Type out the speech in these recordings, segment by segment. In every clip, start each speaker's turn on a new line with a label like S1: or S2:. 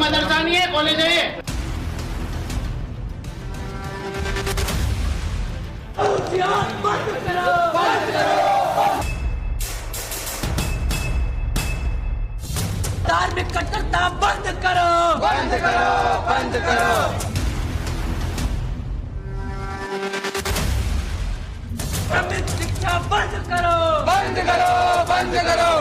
S1: मदरसा नहीं है, कॉलेज है ये।
S2: धार्मिक कट्टरता बंद करो, बंद करो, बंद करो। शिक्षा बंद करो, बंद करो, बंद करो।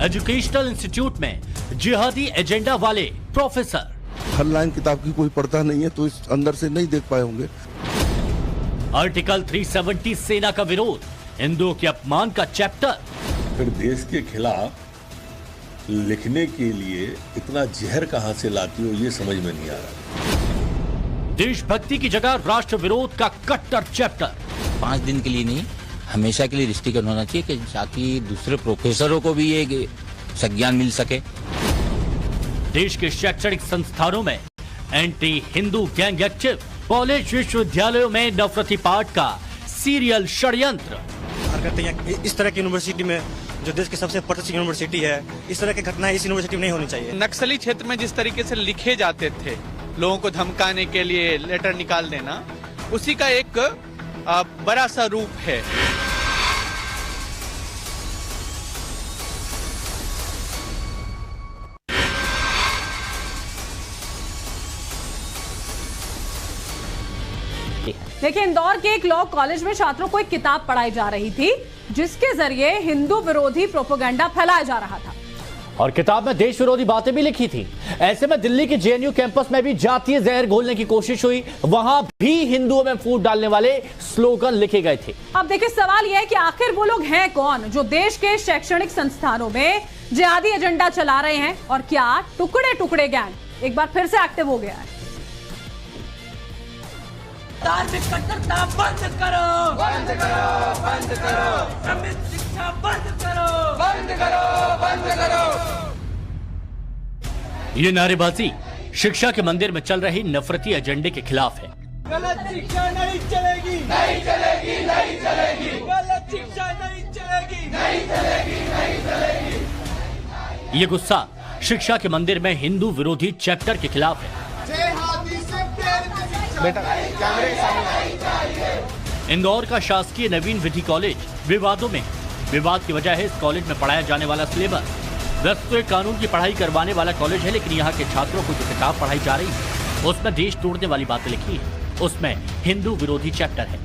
S3: एजुकेशनल इंस्टीट्यूट में जिहादी एजेंडा वाले प्रोफेसर।
S4: हर लाइन किताब की कोई पढ़ता नहीं है तो इस अंदर से नहीं देख पाए होंगे।
S3: आर्टिकल 370 सेना का विरोध, हिंदुओं के अपमान का चैप्टर।
S5: फिर देश के खिलाफ लिखने के लिए इतना जहर कहां से लाती हो, ये समझ में नहीं आ रहा।
S3: देशभक्ति की जगह राष्ट्र विरोध का कट्टर चैप्टर।
S6: 5 दिन के लिए नहीं, हमेशा के लिए रिस्ट्रिक्ट होना चाहिए कि ताकि दूसरे प्रोफेसरों को भी ये संज्ञान मिल सके।
S3: देश के शैक्षणिक संस्थानों में anti Hindu gang active, college विश्वविद्यालयों में नफरती पाठ का सीरियल षड्यंत्र।
S7: करते हैं इस तरह की यूनिवर्सिटी में, जो देश की सबसे प्रतिष्ठित यूनिवर्सिटी है, इस तरह की घटनाएं इस यूनिवर्सिटी में नहीं होनी चाहिए।
S8: नक्सली क्षेत्र में जिस तरीके से लिखे जाते थे, लोगों को धमकाने के लिए लेटर निकाल देना, उसी का एक बड़ा सा रूप है।
S9: देखिए, इंदौर के एक लॉ कॉलेज में छात्रों को एक किताब पढ़ाई जा रही थी जिसके जरिए हिंदू विरोधी प्रोपेगेंडा फैलाया जा रहा था
S3: और किताब में देश विरोधी बातें भी लिखी थी। ऐसे में दिल्ली के जेएनयू कैंपस में भी जातीय जहर घोलने की कोशिश हुई, वहां भी हिंदुओं में फूट डालने वाले स्लोगन लिखे गए थे।
S9: अब देखिए, सवाल यह है कि आखिर वो लोग हैं कौन जो देश के शैक्षणिक संस्थानों में जिहादी एजेंडा चला रहे हैं, और क्या टुकड़े टुकड़े गैंग एक बार फिर से एक्टिव हो गया है।
S2: धार्मिक कट्टरता बंद करो, बंद करो, बंद करो। शिक्षा बंद करो, बंद करो, बंद करो।
S3: ये नारेबाजी शिक्षा के मंदिर में चल रही नफरती एजेंडे के खिलाफ है।
S2: गलत शिक्षा नहीं चलेगी, नहीं चलेगी, नहीं चलेगी। गलत शिक्षा नहीं चलेगी, नहीं चलेगी, नहीं चलेगी।
S3: ये गुस्सा शिक्षा के मंदिर में हिंदू विरोधी चैप्टर के खिलाफ है। इंदौर का शासकीय नवीन विधि कॉलेज विवादों में है। विवाद की वजह है इस कॉलेज में पढ़ाया जाने वाला सिलेबस। वैसे तो एक कानून की पढ़ाई करवाने वाला कॉलेज है, लेकिन यहाँ के छात्रों को जो किताब पढ़ाई जा रही है उसमें देश तोड़ने वाली बातें लिखी है, उसमें हिंदू विरोधी चैप्टर है।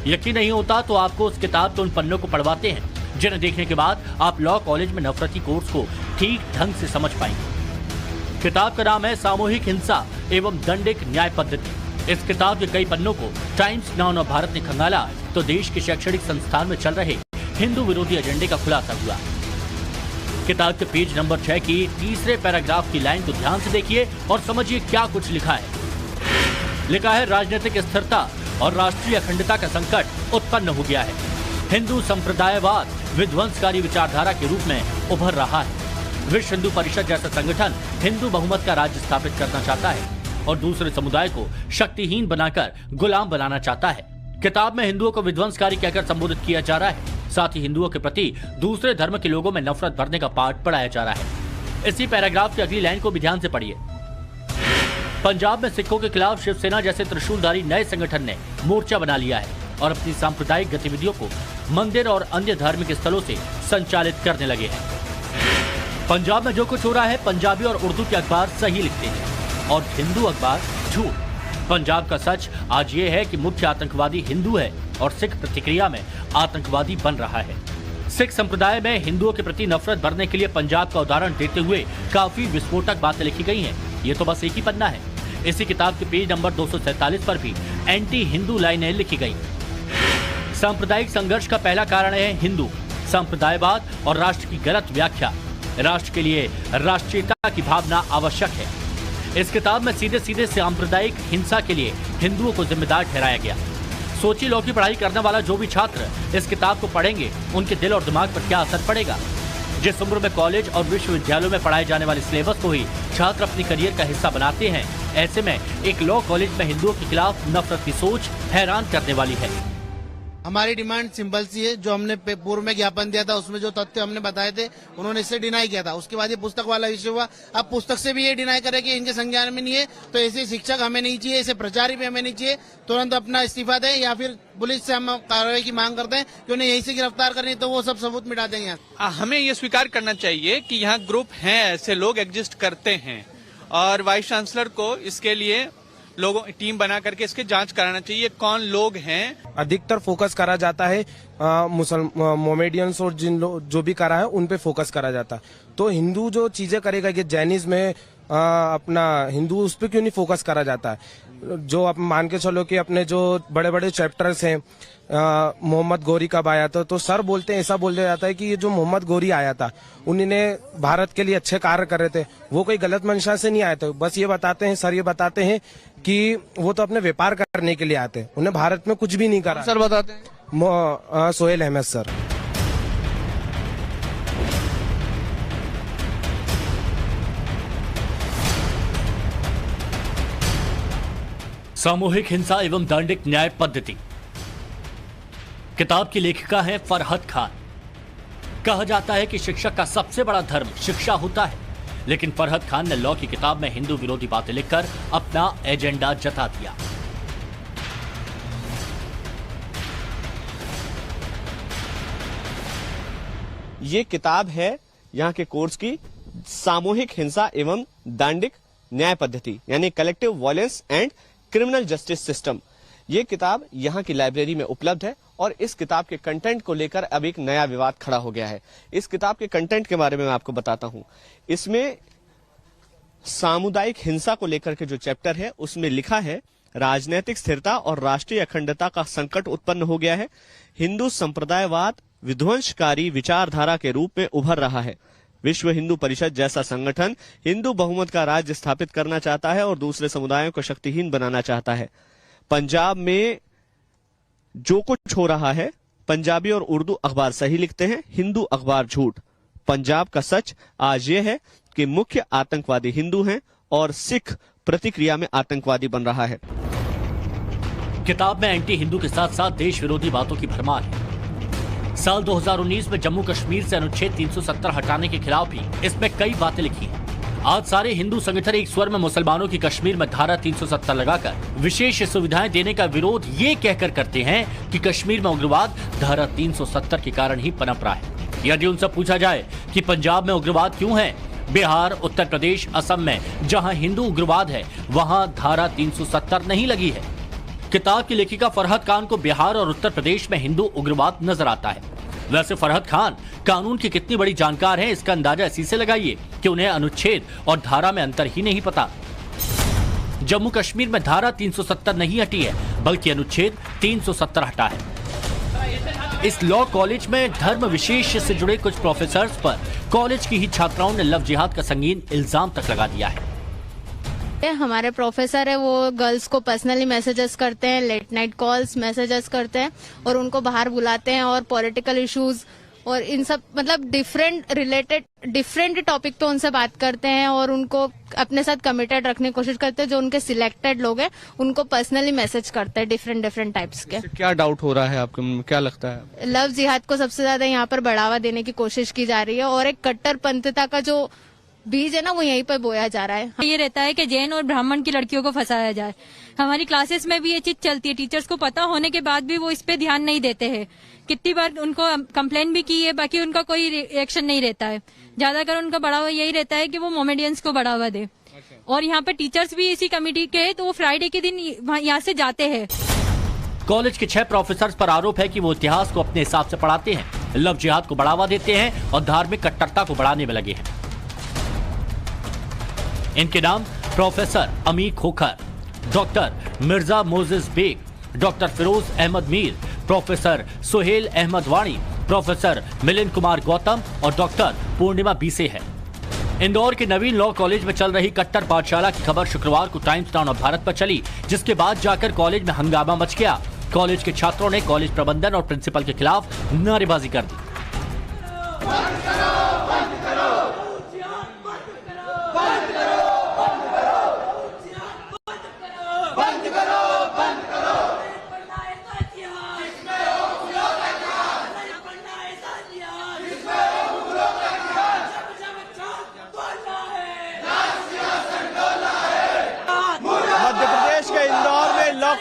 S3: यकीन नहीं होता तो आपको उस किताब के उन पन्नों को पढ़वाते हैं जिन्हें देखने के बाद आप लॉ कॉलेज में नफरती कोर्स को ठीक ढंग से समझ पाएंगे। किताब का नाम है सामूहिक हिंसा एवं दंडिक न्याय पद्धति। इस किताब के कई पन्नों को टाइम्स नाउ ऑफ भारत ने खंगाला तो देश के शैक्षणिक संस्थान में चल रहे हिंदू विरोधी एजेंडे का खुलासा हुआ। किताब के पेज नंबर 6 की तीसरे पैराग्राफ की लाइन को ध्यान से देखिए और समझिए क्या कुछ लिखा है। लिखा है, राजनीतिक स्थिरता और राष्ट्रीय अखंडता का संकट उत्पन्न हो गया है। हिंदू संप्रदायवाद विध्वंसकारी विचारधारा के रूप में उभर रहा है। विश्व हिंदू परिषद जैसा संगठन हिंदू बहुमत का राज्य स्थापित करना चाहता है और दूसरे समुदाय को शक्तिहीन बनाकर गुलाम बनाना चाहता है। किताब में हिंदुओं को विध्वंसकारी कहकर संबोधित किया जा रहा है। साथ ही हिंदुओं के प्रति दूसरे धर्म के लोगों में नफरत भरने का पाठ पढ़ाया जा रहा है। इसी पैराग्राफ की अगली लाइन को भी ध्यान से पढ़िए। पंजाब में सिखों के खिलाफ शिवसेना जैसे त्रिशूलधारी नए संगठन ने मोर्चा बना लिया है और अपनी सांप्रदायिक गतिविधियों को मंदिर और अन्य धार्मिक स्थलों से संचालित करने लगे हैं। पंजाब में जो कुछ हो रहा है, पंजाबी और उर्दू के अखबार सही लिखते हैं और हिंदू अखबार झूठ। पंजाब का सच आज ये है कि मुख्य आतंकवादी हिंदू है और सिख प्रतिक्रिया में आतंकवादी बन रहा है। सिख संप्रदाय में हिंदुओं के प्रति नफरत भरने के लिए पंजाब का उदाहरण देते हुए काफी विस्फोटक बातें लिखी गई हैं। ये तो बस एक ही पन्ना है। इसी किताब के पेज नंबर 247 पर भी एंटी हिंदू लाइनें लिखी गई। सांप्रदायिक संघर्ष का पहला कारण है हिंदू संप्रदायवाद और राष्ट्र की गलत व्याख्या। राष्ट्र के लिए राष्ट्रीयता की भावना आवश्यक है। इस किताब में सीधे सीधे सांप्रदायिक हिंसा के लिए हिंदुओं को जिम्मेदार ठहराया गया। सोचिए, लॉ की पढ़ाई करने वाला जो भी छात्र इस किताब को पढ़ेंगे उनके दिल और दिमाग पर क्या असर पड़ेगा। जिस उम्र में कॉलेज और विश्वविद्यालयों में पढ़ाए जाने वाले सिलेबस को ही छात्र अपनी करियर का हिस्सा बनाते हैं, ऐसे में एक लॉ कॉलेज में हिंदुओं के खिलाफ नफरत की सोच हैरान करने वाली है।
S1: हमारी डिमांड सिंपल सी है, जो हमने पूर्व में ज्ञापन दिया था उसमें जो तथ्य हमने बताए थे उन्होंने इससे डिनाई किया था। उसके बाद ये पुस्तक वाला इश्यू हुआ। अब पुस्तक से भी ये डिनाई करे कि इनके संज्ञान में नहीं है, तो ऐसे शिक्षक हमें नहीं चाहिए, ऐसे प्रचारी भी हमें नहीं चाहिए। तुरंत अपना इस्तीफा दें या फिर पुलिस से हम कार्रवाई की मांग करते हैं कि उन्हें यहीं से गिरफ्तार करनी, तो वो सब सबूत मिटा देंगे यहाँ।
S8: हमें ये स्वीकार करना चाहिए कि यहाँ ग्रुप हैं, ऐसे लोग एग्जिस्ट करते हैं और वाइस चांसलर को इसके लिए लोगों टीम बना करके इसके जांच कराना चाहिए कौन लोग हैं।
S10: अधिकतर फोकस करा जाता है मोमेडियंस और जो भी करा है उन पे फोकस करा जाता है। तो हिंदू जो चीजें करेगा कि जैनिज्म में अपना हिंदू उस पे क्यों नहीं फोकस करा जाता है। जो आप मान के चलो कि अपने जो बड़े बड़े चैप्टर्स हैं, मोहम्मद गौरी कब आया था, तो सर बोलते हैं, ऐसा बोला जाता है कि ये जो मोहम्मद गौरी आया था उन्होंने भारत के लिए अच्छे कार्य कर रहे थे, वो कोई गलत मंशा से नहीं आए थे। बस ये बताते हैं सर, ये बताते हैं कि वो तो अपने व्यापार करने के लिए आते हैं, उन्हें भारत में कुछ भी नहीं करा।
S8: सर बताते हैं
S10: सोहेल अहमद सर।
S3: सामूहिक हिंसा एवं दंडिक न्याय पद्धति किताब की लेखिका है फरहत खान। कहा जाता है कि शिक्षक का सबसे बड़ा धर्म शिक्षा होता है, लेकिन फरहत खान ने लॉ की किताब में हिंदू विरोधी बातें लिखकर अपना एजेंडा जता दिया।
S11: ये किताब है यहाँ के कोर्स की, सामूहिक हिंसा एवं दंडिक न्याय पद्धति, यानी collective violence and criminal justice system. ये किताब यहाँ की लाइब्रेरी में उपलब्ध है और इस किताब के कंटेंट को लेकर अब एक नया विवाद खड़ा हो गया है। इस किताब के कंटेंट के बारे में मैं आपको बताता हूं। इसमें सामुदायिक हिंसा को लेकर के जो चैप्टर है उसमें लिखा है, राजनीतिक स्थिरता और राष्ट्रीय अखंडता का संकट उत्पन्न हो गया है। हिंदू संप्रदायवाद विध्वंसकारी विचारधारा के रूप में उभर रहा है। विश्व हिंदू परिषद जैसा संगठन हिंदू बहुमत का राज्य स्थापित करना चाहता है और दूसरे समुदायों को शक्तिहीन बनाना चाहता है। पंजाब में जो कुछ हो रहा है, पंजाबी और उर्दू अखबार सही लिखते हैं, हिंदू अखबार झूठ। पंजाब का सच आज ये है कि मुख्य आतंकवादी हिंदू हैं और सिख प्रतिक्रिया में आतंकवादी बन रहा है।
S3: किताब में एंटी हिंदू के साथ साथ देश विरोधी बातों की भरमार है। साल 2019 में जम्मू कश्मीर से अनुच्छेद 370 हटाने के खिलाफ भी इसमें कई बातें लिखी हैं। आज सारे हिंदू संगठन एक स्वर में मुसलमानों की कश्मीर में धारा 370 लगाकर विशेष सुविधाएं देने का विरोध ये कहकर करते हैं कि कश्मीर में उग्रवाद धारा 370 के कारण ही पनप रहा है। यदि उनसे पूछा जाए कि पंजाब में उग्रवाद क्यों है, बिहार, उत्तर प्रदेश, असम में जहां हिंदू उग्रवाद है वहां धारा 370 नहीं लगी है। किताब की लेखिका फरहत खान को बिहार और उत्तर प्रदेश में हिंदू उग्रवाद नजर आता है। वैसे फरहत खान कानून की कितनी बड़ी जानकार हैं, इसका अंदाजा इसी से लगाइए कि उन्हें अनुच्छेद और धारा में अंतर ही नहीं पता। जम्मू कश्मीर में धारा 370 नहीं हटी है, बल्कि अनुच्छेद 370 हटा है। इस लॉ कॉलेज में धर्म विशेष से जुड़े कुछ प्रोफेसर्स पर कॉलेज की ही छात्राओं ने लव जिहाद का संगीन इल्जाम तक लगा दिया है।
S12: हमारे प्रोफेसर है वो गर्ल्स को पर्सनली मैसेजेस करते हैं, लेट नाइट कॉल्स मैसेजेस करते हैं और उनको बाहर बुलाते हैं और पॉलिटिकल इश्यूज और इन सब मतलब डिफरेंट टॉपिक पे उनसे बात करते हैं और उनको अपने साथ कमिटेड रखने की कोशिश करते हैं। जो उनके सिलेक्टेड लोग हैं उनको पर्सनली मैसेज करते हैं डिफरेंट टाइप्स के।
S8: क्या डाउट हो रहा है आपको, क्या लगता है?
S12: लव जिहाद को सबसे ज्यादा यहाँ पर बढ़ावा देने की कोशिश की जा रही है और एक कट्टरपंथीता का जो बीज है ना वो यहीं पर बोया जा रहा है।
S13: ये रहता है कि जैन और ब्राह्मण की लड़कियों को फंसाया जाए। हमारी क्लासेस में भी ये चीज चलती है, टीचर्स को पता होने के बाद भी वो इस पे ध्यान नहीं देते हैं। कितनी बार उनको कंप्लेन भी की है, बाकी उनका कोई रिएक्शन नहीं रहता है। ज्यादातर उनका बढ़ावा यही रहता है कि वो मोमेडियंस को बढ़ावा दे। और यहाँ पे टीचर्स भी इसी कमेटी के हैं, तो वो फ्राइडे के दिन यहाँ से जाते हैं।
S3: कॉलेज के 6 प्रोफेसर पर आरोप है कि वो इतिहास को अपने हिसाब से पढ़ाते हैं, लव जिहाद को बढ़ावा देते हैं और धार्मिक कट्टरता को बढ़ाने में लगे हैं। इनके नाम professor Amir Khokhar, doctor Mirza Moses Baig, doctor Firoz Ahmad Mir, professor Suhail Ahmad Wani, professor Milind Kumar Gautam और डॉक्टर पूर्णिमा बीसे है। इंदौर के नवीन लॉ कॉलेज में चल रही कट्टर पाठशाला की खबर शुक्रवार को टाइम्स टाउन ऑफ भारत पर चली, जिसके बाद जाकर कॉलेज में हंगामा मच गया। कॉलेज के छात्रों ने कॉलेज प्रबंधन और प्रिंसिपल के खिलाफ नारेबाजी कर दी।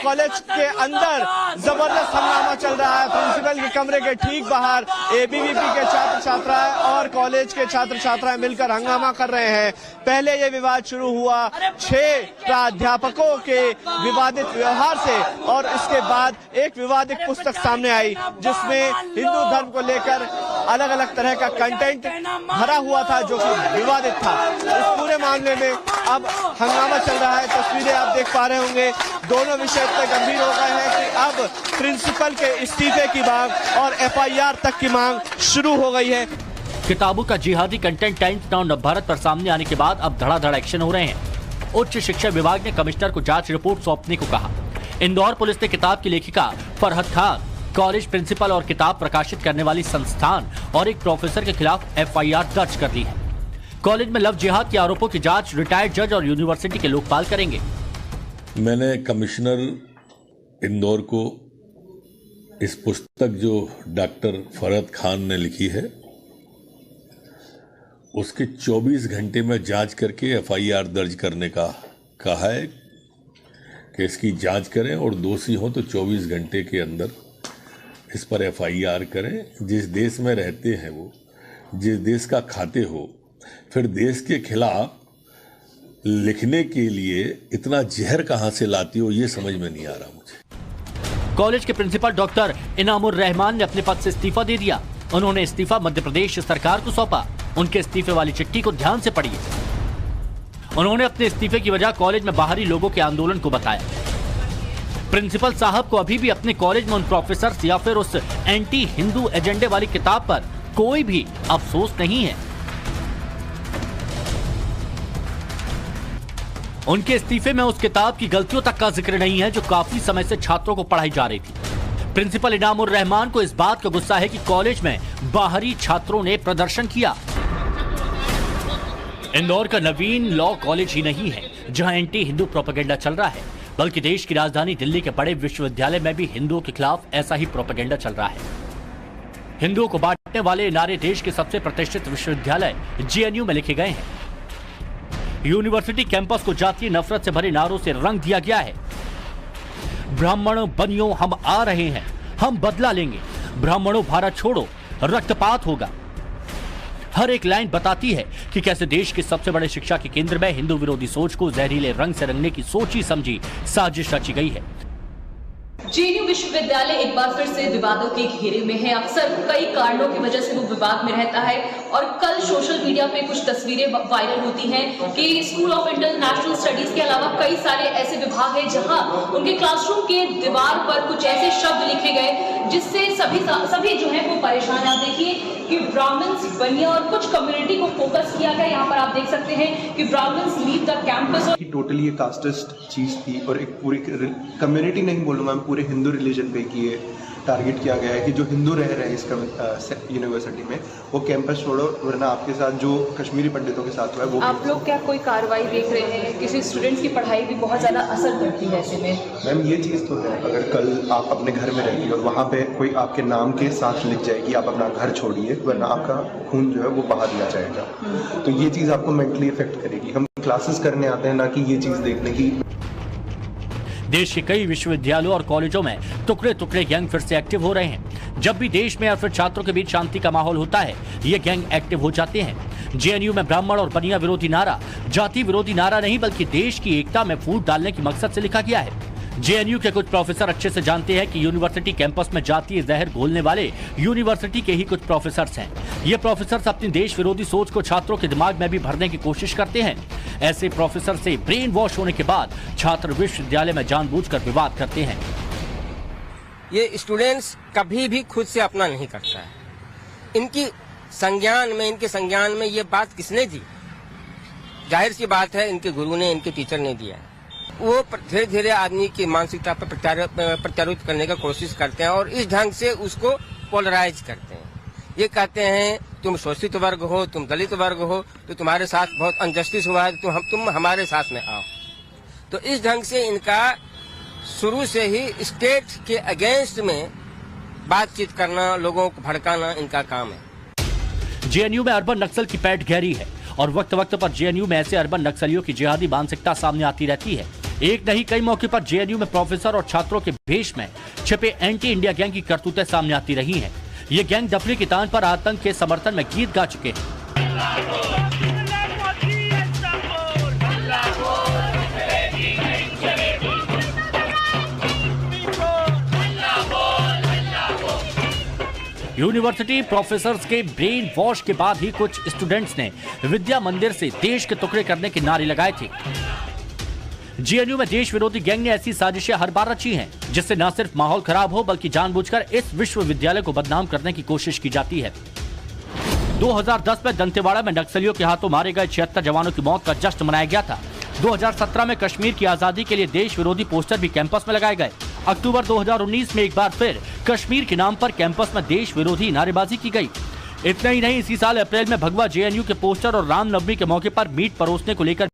S11: कॉलेज के अंदर जबरदस्त हंगामा चल रहा है। प्रिंसिपल के कमरे के ठीक बाहर एबीवीपी के छात्र छात्राएं और कॉलेज के छात्र छात्राएं मिलकर हंगामा कर रहे हैं। पहले ये विवाद शुरू हुआ 6 प्राध्यापकों के विवादित व्यवहार से, और इसके बाद एक विवादित पुस्तक सामने आई जिसमें हिंदू धर्म को लेकर अलग अलग तरह का कंटेंट भरा हुआ था जो कि विवादित था। इस पूरे मामले में अब हंगामा चल रहा है। तस्वीरें आप देख पा रहे होंगे, दोनों विषय इतने गंभीर हो गए हैं कि अब प्रिंसिपल के इस्तीफे की मांग और एफआईआर तक की मांग शुरू हो गई है।
S3: किताबों का जिहादी कंटेंट टाइम्स नाउ नवभारत पर सामने आने के बाद अब धड़ाधड़ एक्शन हो रहे हैं। उच्च शिक्षा विभाग ने कमिश्नर को जांच रिपोर्ट सौंपने को कहा। इंदौर पुलिस ने किताब की लेखिका फरहत खान, कॉलेज प्रिंसिपल और किताब प्रकाशित करने वाली संस्थान और एक प्रोफेसर के खिलाफ एफआईआर दर्ज कर दी है। कॉलेज में लव जिहाद के आरोपों की जांच रिटायर्ड जज और यूनिवर्सिटी के लोकपाल करेंगे।
S5: मैंने कमिश्नर इंदौर को इस पुस्तक जो डॉक्टर फरहत खान ने लिखी है उसके 24 घंटे में जांच करके एफआईआर दर्ज करने का कहा है कि इसकी जांच करें और दोषी हो तो 24 घंटे के अंदर इस पर एफआईआर करें। जिस देश में रहते हैं वो, जिस देश का खाते हो, फिर देश के खिलाफ लिखने के लिए इतना जहर कहां से लाती हो ये समझ में नहीं आ रहा मुझे।
S3: कॉलेज के प्रिंसिपल डॉक्टर इनामुर रहमान ने अपने पद से इस्तीफा दे दिया। उन्होंने इस्तीफा मध्य प्रदेश सरकार को सौंपा। उनके इस्तीफे वाली चिट्ठी को ध्यान से पढ़िए। उन्होंने अपने इस्तीफे की वजह कॉलेज में बाहरी लोगों के आंदोलन को बताया। प्रिंसिपल साहब को अभी भी अपने कॉलेज में उन प्रोफेसर या फिर उस एंटी हिंदू एजेंडे वाली किताब पर कोई भी अफसोस नहीं है। उनके इस्तीफे में उस किताब की गलतियों तक का जिक्र नहीं है जो काफी समय से छात्रों को पढ़ाई जा रही थी। प्रिंसिपल इनामुर रहमान को इस बात का गुस्सा है कि कॉलेज में बाहरी छात्रों ने प्रदर्शन किया। इंदौर का नवीन लॉ कॉलेज ही नहीं है जहां एंटी हिंदू प्रोपेगेंडा चल रहा है, बल्कि देश की राजधानी दिल्ली के बड़े विश्वविद्यालय में भी हिंदुओं के खिलाफ ऐसा ही प्रोपेगेंडा चल रहा है। हिंदुओं को बांटने वाले नारे देश के सबसे प्रतिष्ठित विश्वविद्यालय जेएनयू में लिखे गए हैं। यूनिवर्सिटी कैंपस को जातीय नफरत से भरे नारों से रंग दिया गया है। ब्राह्मणों बनियो हम आ रहे हैं, हम बदला लेंगे, ब्राह्मणों भारत छोड़ो, रक्तपात होगा। हर एक लाइन बताती है कि कैसे देश के सबसे बड़े शिक्षा के केंद्र में हिंदू विरोधी सोच को जहरीले रंग से रंगने की सोची समझी साजिश रची गई है।
S14: जेएनयू विश्वविद्यालय एक बार फिर से विवादों के घेरे में है। अक्सर कई कारणों की वजह से वो विवाद में रहता है और कल सोशल मीडिया पे कुछ तस्वीरें वायरल होती हैं कि स्कूल ऑफ इंटरनेशनल स्टडीज के अलावा कई सारे ऐसे विभाग हैं जहां उनके क्लासरूम के दीवार पर कुछ ऐसे शब्द लिखे गए जिससे सभी जो है वो परेशान है। आप देखिए कि ब्राह्मण्स, बनिया और कुछ कम्युनिटी को फोकस किया गया। यहाँ पर आप देख सकते हैं कि Brahmins leave the campus.
S15: Totally ये कास्टिस्ट चीज थी और एक पूरी कम्युनिटी नहीं बोलूंगा, पूरे हिंदू रिलीजन पे की टारगेट किया गया है कि जो हिंदू रह रहे हैं इस यूनिवर्सिटी में वो कैंपस छोड़ो, वरना आपके साथ जो कश्मीरी पंडितों के साथ हुआ है वो।
S14: आप लोग क्या कोई कार्रवाई देख रहे हैं? किसी स्टूडेंट्स की पढ़ाई भी बहुत ज्यादा असर करती है ऐसे में।
S15: मैम ये चीज़ तो है, अगर कल आप अपने घर में रहती और वहाँ पे कोई आपके नाम के साथ लिख जाए कि आप अपना घर छोड़िए वरना आपका खून जो है वो बहा दिया जाएगा, तो ये चीज़ आपको मेंटली इफेक्ट करेगी। हम क्लासेस करने आते हैं ना कि ये चीज़ देखने की।
S3: देश के कई विश्वविद्यालयों और कॉलेजों में टुकड़े टुकड़े गैंग फिर से एक्टिव हो रहे हैं। जब भी देश में या फिर छात्रों के बीच शांति का माहौल होता है, ये गैंग एक्टिव हो जाते हैं। जेएनयू में ब्राह्मण और बनिया विरोधी नारा जाति विरोधी नारा नहीं बल्कि देश की एकता में फूट डालने की मकसद से लिखा गया है। जेएनयू के कुछ प्रोफेसर अच्छे से जानते हैं कि यूनिवर्सिटी कैंपस में जातीय जहर घोलने वाले यूनिवर्सिटी के ही कुछ प्रोफेसर्स हैं। ये प्रोफेसर्स अपनी देश विरोधी सोच को छात्रों के दिमाग में भी भरने की कोशिश करते हैं। ऐसे प्रोफेसर से ब्रेन वॉश होने के बाद छात्र विश्वविद्यालय में जानबूझकर विवाद करते हैं।
S16: ये स्टूडेंट्स कभी भी खुद से अपना नहीं करता है। इनके संज्ञान में ये बात किसने दी? जाहिर सी बात है इनके गुरु ने, इनके टीचर ने दिया है। वो धीरे धीरे आदमी की मानसिकता पर प्रत्यारोपित करने का कोशिश करते हैं और इस ढंग से उसको पोलराइज करते हैं। ये कहते हैं तुम शोषित वर्ग हो, तुम दलित वर्ग हो, तो तुम्हारे साथ बहुत अनजस्टिस हुआ है, तो तुम हमारे साथ में आओ। तो इस ढंग से इनका शुरू से ही स्टेट के अगेंस्ट में बातचीत करना, लोगों को भड़काना इनका काम है।
S3: जेएनयू में अर्बन नक्सल की पैठ गहरी है और वक्त वक्त पर जेएनयू में ऐसे अर्बन नक्सलियों की जिहादी मानसिकता सामने आती रहती है। एक नहीं कई मौके पर जेएनयू में प्रोफेसर और छात्रों के भेष में छिपे एंटी इंडिया गैंग की करतूतें सामने आती रही हैं। ये गैंग डफली की तान पर आतंक के समर्थन में गीत गा चुके हैं। यूनिवर्सिटी प्रोफेसर्स के ब्रेन वॉश के बाद ही कुछ स्टूडेंट्स ने विद्या मंदिर से देश के टुकड़े करने के नारे लगाए थे। जेएनयू में देश विरोधी गैंग ने ऐसी साजिशें हर बार रची हैं, जिससे न सिर्फ माहौल खराब हो बल्कि जानबूझकर इस विश्वविद्यालय को बदनाम करने की कोशिश की जाती है। 2010 में दंतेवाड़ा में नक्सलियों के हाथों मारे गए 76 जवानों की मौत का जश्न मनाया गया था। 2017 में कश्मीर की आजादी के लिए देश विरोधी पोस्टर भी कैंपस में लगाए गए। अक्टूबर 2019 में एक बार फिर कश्मीर के नाम पर कैंपस में देश विरोधी नारेबाजी की गई। इतना ही नहीं, इसी साल अप्रैल में भगवा जेएनयू के पोस्टर और रामनवमी के मौके पर मीट परोसने को लेकर